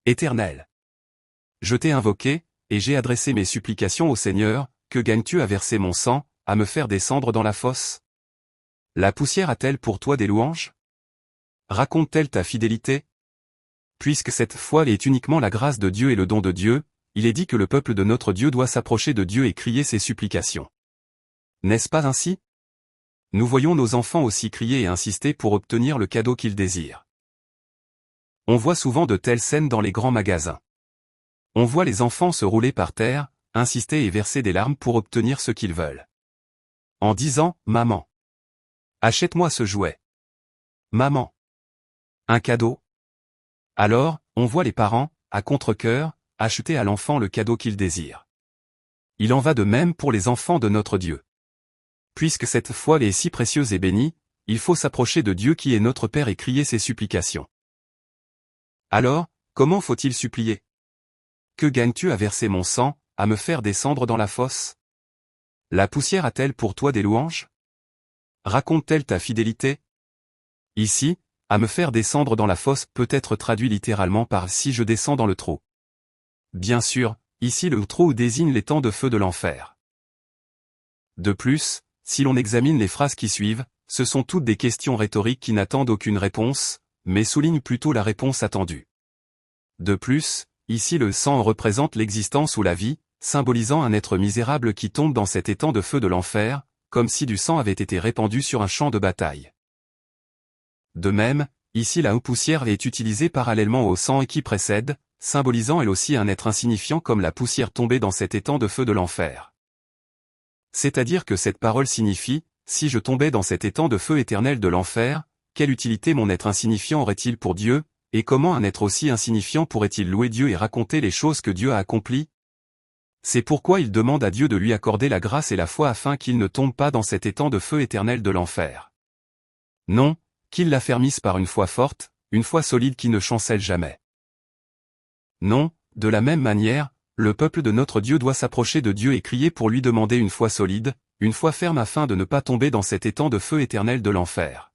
Éternel. Je t'ai invoqué, et j'ai adressé mes supplications au Seigneur. Que gagnes-tu à verser mon sang, à me faire descendre dans la fosse? La poussière a-t-elle pour toi des louanges? Raconte-t-elle ta fidélité? Puisque cette foi est uniquement la grâce de Dieu et le don de Dieu, il est dit que le peuple de notre Dieu doit s'approcher de Dieu et crier ses supplications. N'est-ce pas ainsi? Nous voyons nos enfants aussi crier et insister pour obtenir le cadeau qu'ils désirent. On voit souvent de telles scènes dans les grands magasins. On voit les enfants se rouler par terre, insister et verser des larmes pour obtenir ce qu'ils veulent. En disant « Maman, achète-moi ce jouet. Maman, un cadeau ». Alors, on voit les parents, à contre-cœur, acheter à l'enfant le cadeau qu'il désire. Il en va de même pour les enfants de notre Dieu. Puisque cette foi est si précieuse et bénie, il faut s'approcher de Dieu qui est notre Père et crier ses supplications. Alors, comment faut-il supplier? Que gagnes-tu à verser mon sang, à me faire descendre dans la fosse? La poussière a-t-elle pour toi des louanges? Raconte-t-elle ta fidélité? Ici, à me faire descendre dans la fosse peut être traduit littéralement par si je descends dans le trou. Bien sûr, ici le trou désigne les temps de feu de l'enfer. De plus, si l'on examine les phrases qui suivent, ce sont toutes des questions rhétoriques qui n'attendent aucune réponse, mais soulignent plutôt la réponse attendue. De plus, ici le sang représente l'existence ou la vie, symbolisant un être misérable qui tombe dans cet étang de feu de l'enfer, comme si du sang avait été répandu sur un champ de bataille. De même, ici la poussière est utilisée parallèlement au sang et qui précède, symbolisant elle aussi un être insignifiant comme la poussière tombée dans cet étang de feu de l'enfer. C'est-à-dire que cette parole signifie, si je tombais dans cet étang de feu éternel de l'enfer, quelle utilité mon être insignifiant aurait-il pour Dieu, et comment un être aussi insignifiant pourrait-il louer Dieu et raconter les choses que Dieu a accomplies? C'est pourquoi il demande à Dieu de lui accorder la grâce et la foi afin qu'il ne tombe pas dans cet étang de feu éternel de l'enfer. Non, qu'il l'affermisse par une foi forte, une foi solide qui ne chancelle jamais. Non, de la même manière, le peuple de notre Dieu doit s'approcher de Dieu et crier pour lui demander une foi solide, une foi ferme afin de ne pas tomber dans cet étang de feu éternel de l'enfer.